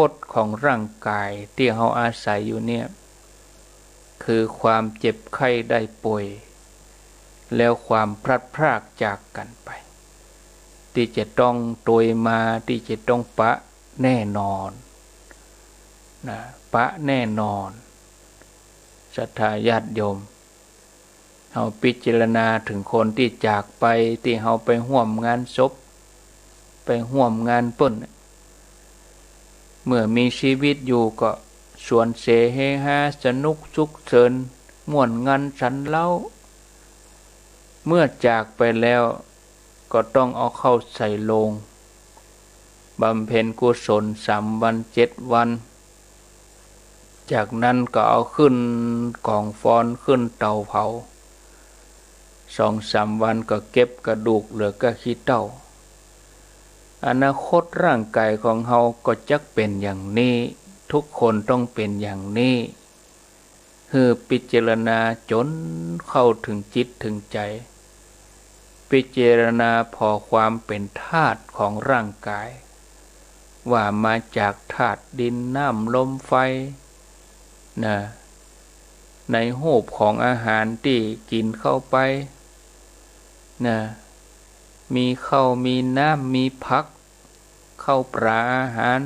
ตของร่างกายที่เราอาศัยอยู่เนี่ยคือความเจ็บไข้ได้ป่วยแล้วความพลัดพรากจากกันไปที่จะต้องโดยมาที่จะต้องปะแน่นอนนะปะแน่นอนศรัทธาญาติโยมเราพิจารณาถึงคนที่จากไปที่เราไปร่วมงานศพไปร่วมงานเปิ้นเมื่อมีชีวิตอยู่ก็สวนเสเฮฮาสนุกสุขเสริญม่วนงันสันเล่าเมื่อจากไปแล้วก็ต้องเอาเข้าใส่โลงบำเพ็ญกุศล3 วัน 7 วันจากนั้นก็เอาขึ้นกองฟอนขึ้นเตาเผา2-3 วันก็เก็บกระดูกเหลือก็ขี้เถ้าอนาคตร่างกายของเฮาก็จักเป็นอย่างนี้ทุกคนต้องเป็นอย่างนี้คือพิจารณาจนเข้าถึงจิตถึงใจพิจารณาพอความเป็นธาตุของร่างกายว่ามาจากธาตุดินน้ำลมไฟนะในรูปของอาหารที่กินเข้าไปนะมีข้าวมีน้ำมีผักข้าวปลาอาหาร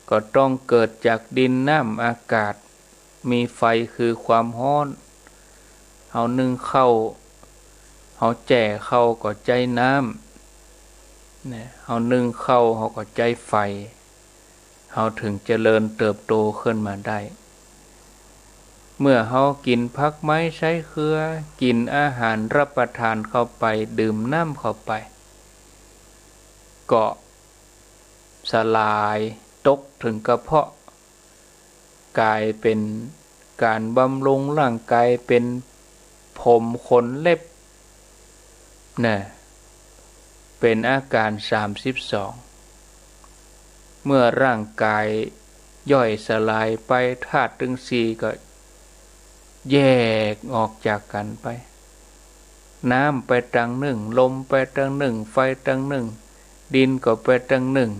ก็ต้องเกิดจากดินน้ำอากาศมีไฟคือความร้อนเอานึ่งข้าวเอาแจ่ข้าวก็ใจน้ำเนี่ยเอานึ่งข้าวเขาก็ใจไฟเขาถึงเจริญเติบโตขึ้นมาได้เมื่อเขากินผักไม้ใช้เครือกินอาหารรับประทานเข้าไปดื่มน้ำเข้าไปก็สลายตกถึงกระเพาะกลายเป็นการบำรุงร่างกายเป็นผมขนเล็บนะเป็นอาการ32เมื่อร่างกายย่อยสลายไปธาตุทั้ง4ก็แยกออกจากกันไปน้ำไปทางหนึ่งลมไปทางหนึ่งไฟทางหนึ่งดินก็ไปทางหนึ่ง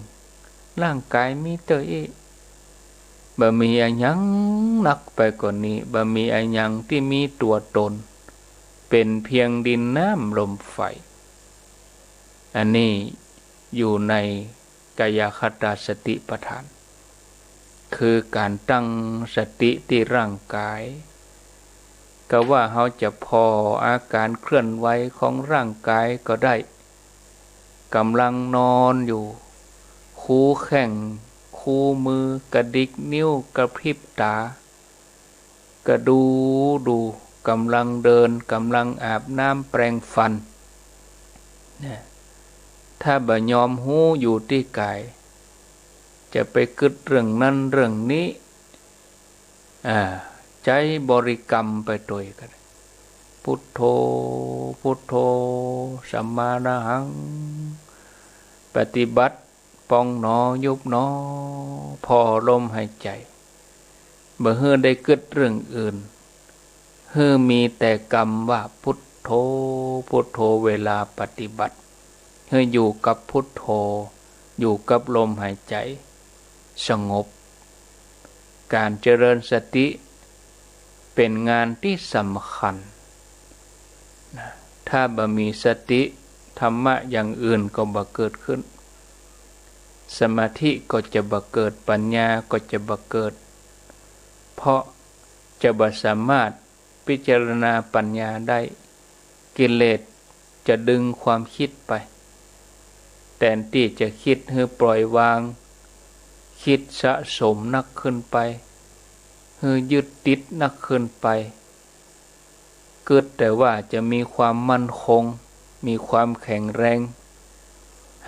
ร่างกายมีเตยบ่มีอันยังนักไปกว่านี้บ่มีอันยังที่มีตัวตนเป็นเพียงดินน้ำลมไฟอันนี้อยู่ในกายคตาสติปัฏฐานคือการตั้งสติที่ร่างกายก็ว่าเขาจะพออาการเคลื่อนไหวของร่างกายก็ได้กำลังนอนอยู่คูแข้งคูมือกระดิกนิ้วกระพริบตาก็ดูกำลังเดินกำลังอาบน้ำแปรงฟันเนี่ยถ้าบ่ยอมหูอยู่ที่กายจะไปคิดเรื่องนั้นเรื่องนี้ใจบริกรรมไปโดยกันพุทโธพุทโธสัมมานะหังปฏิบัติปองหนอยุบหนอพอลมหายใจบ่เฮือได้คิดเรื่องอื่นเฮือมีแต่กรรมว่าพุทโธพุทโธเวลาปฏิบัติเฮืออยู่กับพุทโธอยู่กับลมหายใจสงบการเจริญสติเป็นงานที่สำคัญนะถ้าบ่มีสติธรรมะอย่างอื่นก็บ่เกิดขึ้นสมาธิก็จะบ่เกิดปัญญาก็จะบ่เกิดเพราะจะบ่สามารถพิจารณาปัญญาได้กิเลสจะดึงความคิดไปแทนที่จะคิดให้ปล่อยวางคิดสะสมนักขึ้นไปให้ยึดติดนักขึ้นไปเกิดแต่ว่าจะมีความมั่นคงมีความแข็งแรง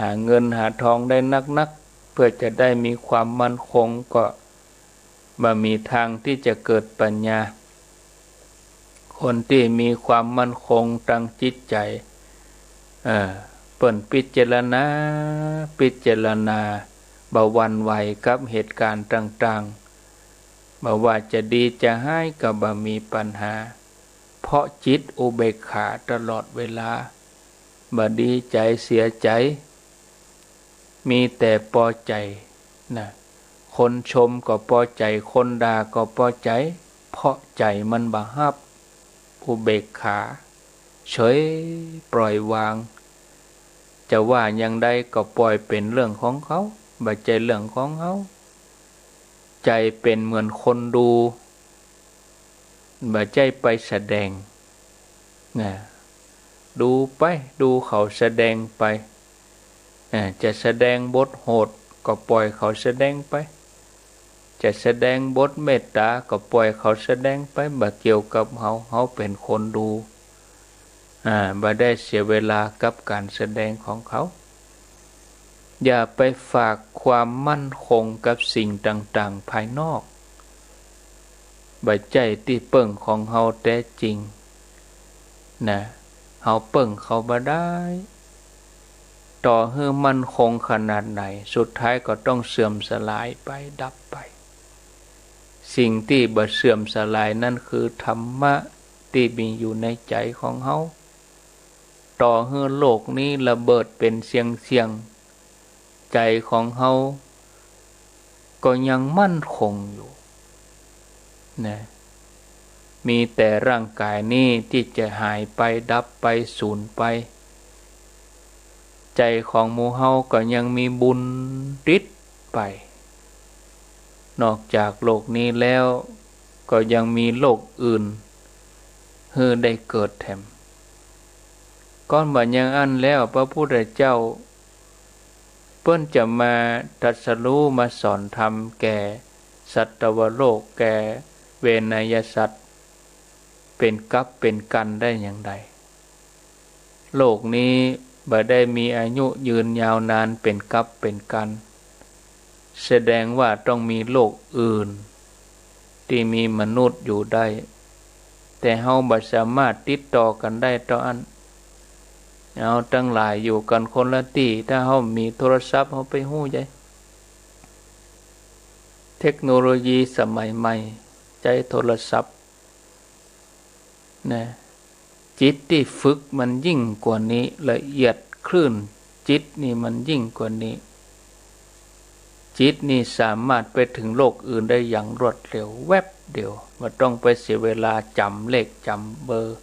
หาเงินหาทองได้นักเพื่อจะได้มีความมั่นคงก็บ่มีทางที่จะเกิดปัญญาคนที่มีความมั่นคงทางจิตใจเปิ่นพิจารณาบ่หวั่นไหวกับเหตุการณ์ต่างๆบ่ว่าจะดีจะร้ายก็บ่มีปัญหาเพราะจิตอุเบกขาตลอดเวลาบ่ดีใจเสียใจมีแต่พอใจนะ คนชมก็พอใจคนด่าก็พอใจเพราะใจมันบ่ฮับอุเบกขาเฉยปล่อยวางจะว่าอย่างใดก็ปล่อยเป็นเรื่องของเขาบ่ใจเรื่องของเขาใจเป็นเหมือนคนดูบ่ใจไปแสดงดูไปดูเขาแสดงไปจะแสดงบทโหดก็ปล่อยเขาแสดงไปจะแสดงบทเมตตาก็ปล่อยเขาแสดงไปบ่เกี่ยวกับเขาเป็นคนดูบ่ได้เสียเวลากับการแสดงของเขาอย่าไปฝากความมั่นคงกับสิ่งต่างๆภายนอกบ่ใจที่เปิ่งของเฮาแท้จริงเฮาเปิ่งเขาบ่ได้ต่อให้มั่นคงขนาดไหนสุดท้ายก็ต้องเสื่อมสลายไปดับไปสิ่งที่บ่เสื่อมสลายนั่นคือธรรมะที่มีอยู่ในใจของเฮาต่อให้โลกนี้ระเบิดเป็นเสียงใจของเฮาก็ยังมั่นคงอยู่มีแต่ร่างกายนี้ที่จะหายไปดับไปสูญไปใจของหมู่เฮาก็ยังมีบุญติดไปนอกจากโลกนี้แล้วก็ยังมีโลกอื่นให้ได้เกิดแถมก่อนบัดยังอันแล้วพระพุทธเจ้าเพิ่นจะมาตรัสรู้มาสอนธรรมแก่สัตวโลกแก่เวนยสัตว์เป็นกัปเป็นกันได้อย่างไรโลกนี้บ่ได้มีอายุยืนยาวนานเป็นกัปเป็นกันแสดงว่าต้องมีโลกอื่นที่มีมนุษย์อยู่ได้แต่เฮาบ่สามารถติดต่อกันได้ต่ออันเอาตั้งหลายอยู่กันคนละที่ถ้าเฮามีโทรศัพท์เฮาไปฮู้ใจเทคโนโลยีสมัยใหม่ใจโทรศัพท์จิตที่ฝึกมันยิ่งกว่านี้ละเอียดคลื่นจิตนี่มันยิ่งกว่านี้จิตนี่สามารถไปถึงโลกอื่นได้อย่างรวดเร็วแวบเดียวไม่ต้องไปเสียเวลาจำเลขจำเบอร์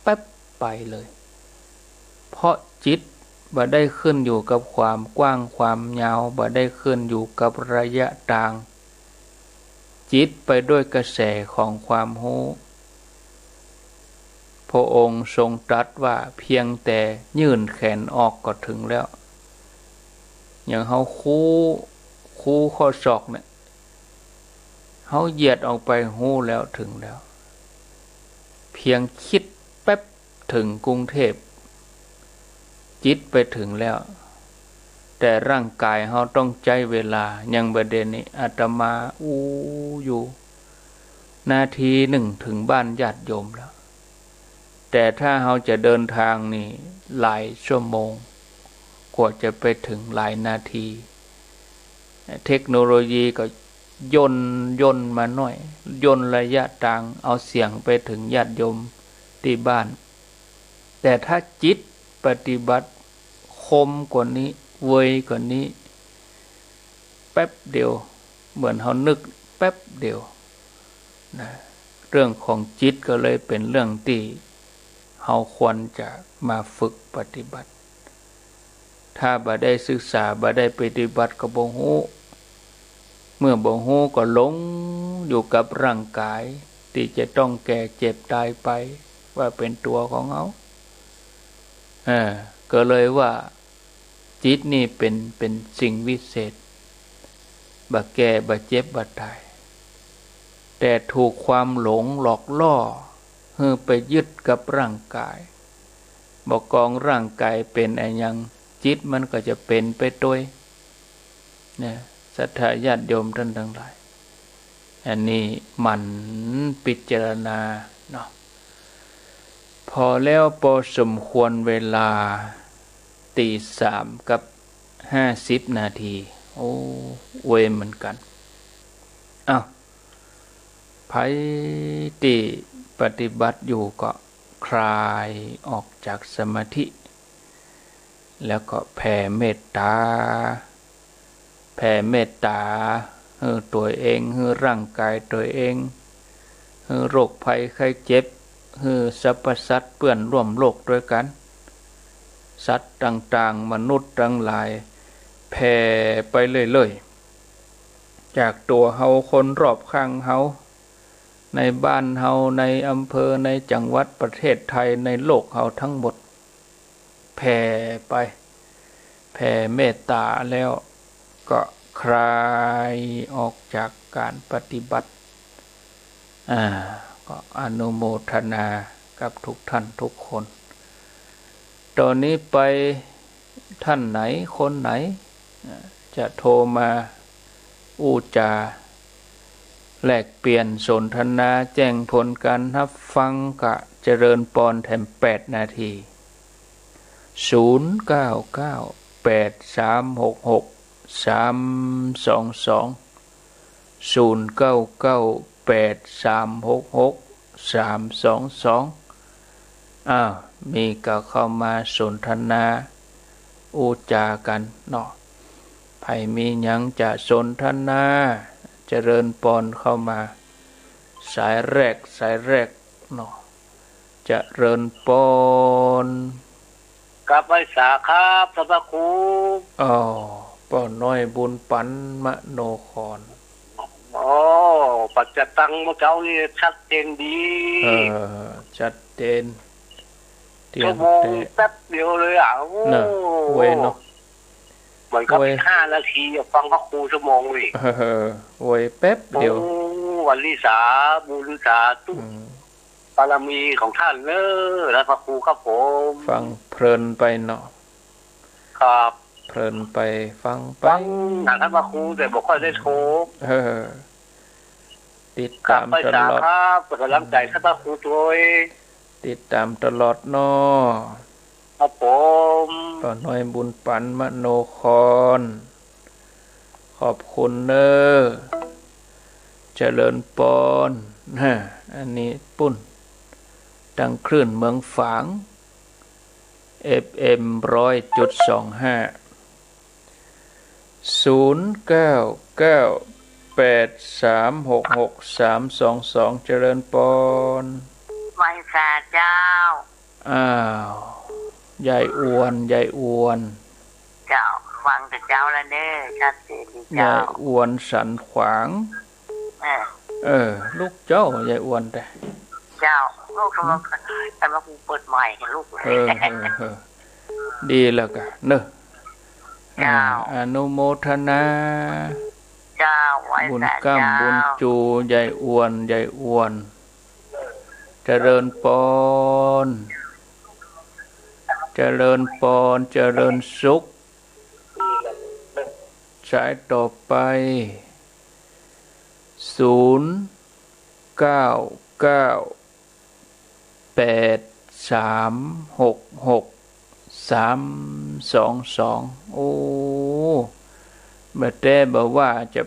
แป๊บไปเลยเพราะจิตบ่ได้ขึ้นอยู่กับความกว้างความยาวบ่ได้ขึ้นอยู่กับระยะทางจิตไปด้วยกระแสของความรู้พระองค์ทรงตรัสว่าเพียงแต่ยื่นแขนออกก็ถึงแล้วอย่างเฮาคู่ข้อศอกเนี่ยเฮาเหยียดออกไปหู้แล้วถึงแล้วเพียงคิดแป๊บถึงกรุงเทพจิตไปถึงแล้วแต่ร่างกายเฮาต้องใจเวลายังประเด็นนี้อาตมาอยู่นาทีหนึ่งถึงบ้านญาติโยมแล้วแต่ถ้าเฮาจะเดินทางนี่หลายชั่วโมงกว่าจะไปถึงหลายนาทีเทคโนโลยีก็ย่นมาหน่อยย่นระยะทางเอาเสียงไปถึงญาติโยมที่บ้านแต่ถ้าจิตปฏิบัติคมกว่านี้เวยกว่านี้แป๊บเดียวเหมือนเฮานึกแป๊บเดียวเรื่องของจิตก็เลยเป็นเรื่องที่เฮาควรจะมาฝึกปฏิบัติถ้าบ่ได้ศึกษาบ่ได้ปฏิบัติก็บ่ฮู้เมื่อบ่ฮู้ก็หลงอยู่กับร่างกายที่จะต้องแก่เจ็บตายไปว่าเป็นตัวของเฮาก็เลยว่าจิตนี่เป็นสิ่งวิเศษบ่แก่บ่เจ็บบ่ตายแต่ถูกความหลงหลอกล่อให้ไปยึดกับร่างกายบ่กองร่างกายเป็นอะไรยังจิตมันก็จะเป็นไปด้วยศรัทธาญาติโยมท่านทั้งหลายอันนี้มันพิจารณาเนาะพอแล้วพอสมควรเวลา 3:50 นาทีโอ้เวเหมือนกันไผที่ปฏิบัติอยู่ก็คลายออกจากสมาธิแล้วก็แผ่เมตตา ตัวเองร่างกายตัวเองโรคภัยไข้เจ็บสรรพสัตว์เปื้อนร่วมโลกด้วยกันสัตว์ต่างๆมนุษย์ทั้งหลายแผ่ไปเรื่อยๆจากตัวเฮาคนรอบข้างเฮาในบ้านเฮาในอำเภอในจังหวัดประเทศไทยในโลกเฮาทั้งหมดแผ่ไปแผ่เมตตาแล้วก็คลายออกจากการปฏิบัติก็อนุโมทนากับทุกท่านทุกคนตอนนี้ไปท่านไหนคนไหนจะโทรมาอู้จาแลกเปลี่ยนสนทนาแจ้งผลการรับฟังกะเจริญปอนแถม8 นาที0998366322มีก็เข้ามาสนทนาอู้จากันเนาะไผมีหยังจะสนทนาเจริญปอนเข้ามาสายแรกเนาะเจริญปอนกับไว้สาครับพระพครูป้อน้อยบุญปันมโนครปัจจตังเจ้านี่ชัดเจนดีชัดเจนชั่วโมงแป๊บเดียวเลยเว้ยเนาะเหมือนกับ5 นาทีฟังพระครูชั่วโมงเลยเว้ยแป๊บเดียววันลิสาบูรุษาตุบารมีของท่านเนอะและพระครูครับผมฟังเพลินไปเนาะครับเพลินไปฟังไปท่านพระครูแต่บอกค่อยได้โทรติดตามตลอดครับเป็นกำลังใจท่านพระครูด้วยติดตามตลอดเนาะครับผมป้าน้อยบุญปันมโนครขอบคุณเนอะเจริญปอนอันนี้ปุ่นดังคลื่นเมืองฝาง FM 100.25 0998366322เจริญปอนไว้สาเจ้ายายอ้วนเจ้าฟังแต่เจ้าแล้วเด้อชัดเจนดีเจ้ายายอ้วนสันขวางลูกเจ้ายายอ้วนแต่เจ้าลูกเขาแต่ว่ากูเปิดใหม่กับลูกดีแล้วกะเนอะอนุโมทนาเจ้าไว้บุญกำบุญจูยายอ้วนเจริญปอนเจริญปอนเจริญสุขสายต่อไป0998366322โอ้แต่บอกว่าจะ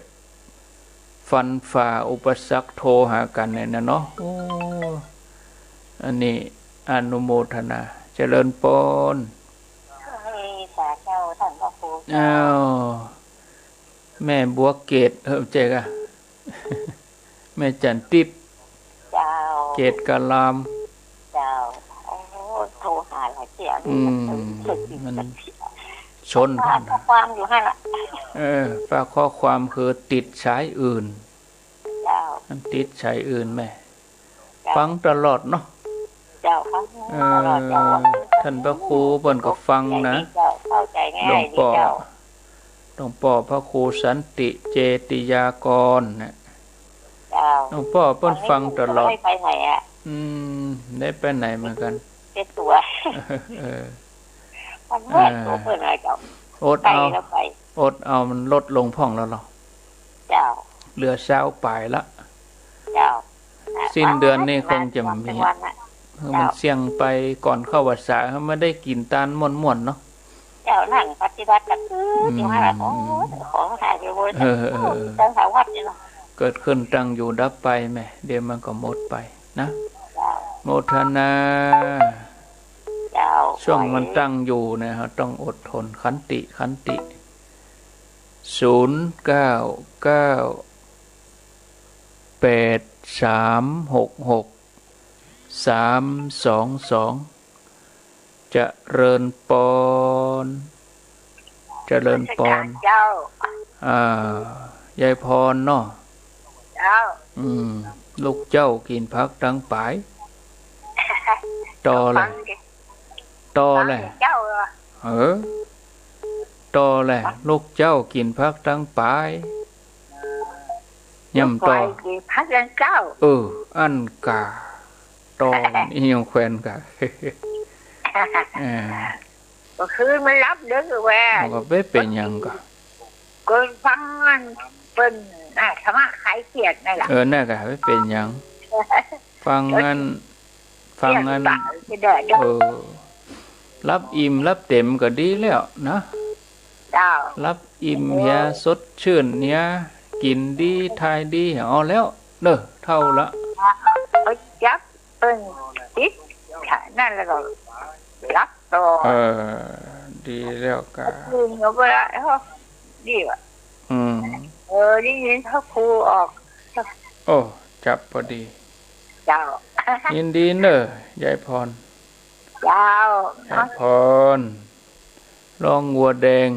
ฟันฝ่าอุปสรรคโทรหากันเนี่ยนะเนาะโอ้อันนี้อนุโมทนาเจริญปนสาเจ้าท่านพระครูแม่บัวเกตเจ๊กะแม่จันติดเจ้าเกตกะลามเจ้าโทรหาหลายเสียมันชนกันข้อความอยู่ให้ละฝากข้อความคือติดสายอื่นเจ้ามันติดสายอื่นแม่ฟังตลอดเนาะเจ้าฟังตลอดเจ้าท่านพระครูเพิ่นก็ฟังนะเข้าใจง่ายดีเจ้าหลวงพ่อพระครูสันติเจติยากรนะหลวงพ่อเพิ่นฟังตลอดได้ไปไหนได้ไปไหนเหมือนกันเจ็ดตัวมันแรกตัวเพิ่นอะไรเจ้าอดเอามันลดลงพ่องแล้วหรอเจ้าเหลือ20 ปลายละเจ้าสิ้นเดือนนี้คงจะมีมันเสี่ยงไปก่อนเข้าวัดสาไม่ได้กินตาลม่วนๆเนาะเจ้านั่งปฏิบัติกันที่ว่าของหายไปหมดตั้งแต่วัดนี่เนาะเกิดขึ้นตั้งอยู่ดับไปแม่เดี๋ยวมันก็หมดไปนะโมทนาช่วงมันตั้งอยู่นะฮะต้องอดทนขันติ 0998366 เจริญปอนเจริญปอนเจ้ายายพรเนาะเจ้าลูกเจ้ากินพักตั้งปายต่อเลยต่อเลยลูกเจ้ากินพักตั้งปายย่ำต่อกินพักตั้งเจ้าอันกาต่อนี่ยังแควนกะก็คือมันรับเด้อแหว่ก็ไม่เป็นยังกะก็ฟังมันเป็นธรรมะขายเกียรตินั่นแหละน่ากะไม่เป็นยังฟังงั้นรับอิ่มรับเต็มก็ดีแล้วนะรับอิ่มเฮียสดชื่นเนี้ยกินดีทายดีเอาแล้วเด้อเท่าละยับเป็นติดนั่นแล้วก็รับต่อดีแล้วกะลืมเอาไปแล้วดีว่ะได้ยินเขาครูออกโอ้จับพอดีเจ้ายินดีเนอะยายพรเจ้ายายพรลองวัวแดง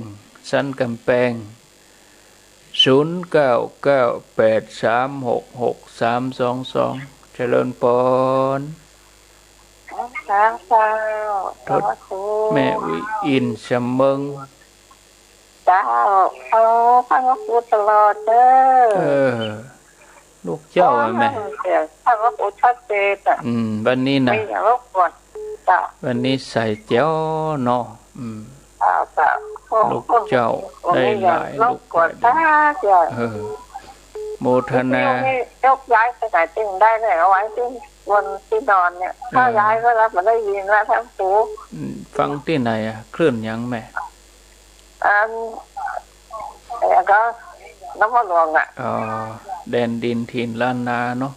สันกำแพง0998366322เจริญปอนทดแม่วิอินชมเมิงเจ้าฟังว่าพูดตลอดเด้อลูกเจ้าแม่ฟังว่าพูดชัดเจนวันนี้นะวันนี้ใส่เจ้าเนาะลูกเจ้าได้หลายลูกโมทนายกย้ายไปไหนตึงได้เลยเอาไว้ที่บนที่นอนเนี่ยถ้าย้ายก็รับมาได้ยินแล้วทั้งหูฟังที่ไหนคลื่นยังแม่ก็น้ำมันหลวงแดนดินถิ่นล้านนาเนาะ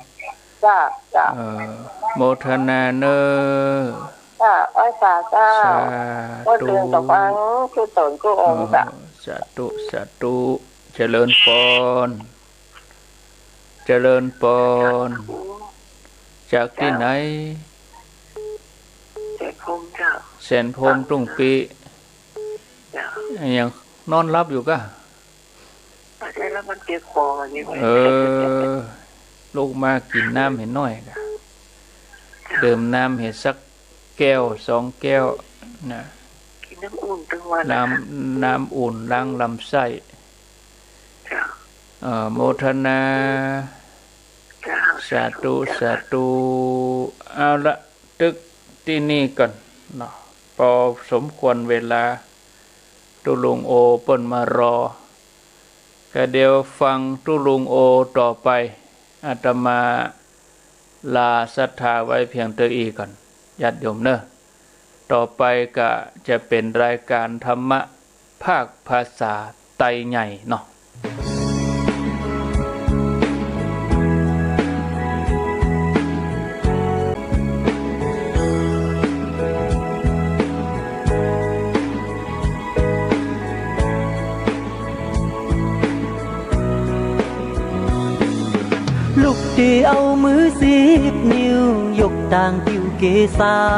จ้าโมทนาเนอจ้าอ้อยสาจ้าก็เตือนต่อฟังคือตนคือองค์จ้ะสาธุเจริญปอนจากที่ไหนแสนพงตุ้งปียังนอนรับอยู่ก็แล้วมันเจ็บคอนี่ลูกมากินน้ำเห็นน้อยกะดื่มน้ำเห็นสักแก้ว2 แก้วนะกินน้ำอุ่นทั้งวันน้ำอุ่นล้างลำไส้โมทนาสาธุเอาละตึกที่นี่ก่อนเนาะพอสมควรเวลาตุลุงโอเปิ้นมารอก็เดี๋ยวฟังตุลุงโอต่อไปอาตมาลาศรัทธาไว้เพียงเท่านี้ก่อนญาติโยมเนอะต่อไปก็จะเป็นรายการธรรมะภาคภาษาไตใหญ่เนาะลูกที่เอามือ10 นิ้วยกต่างผิวเกษา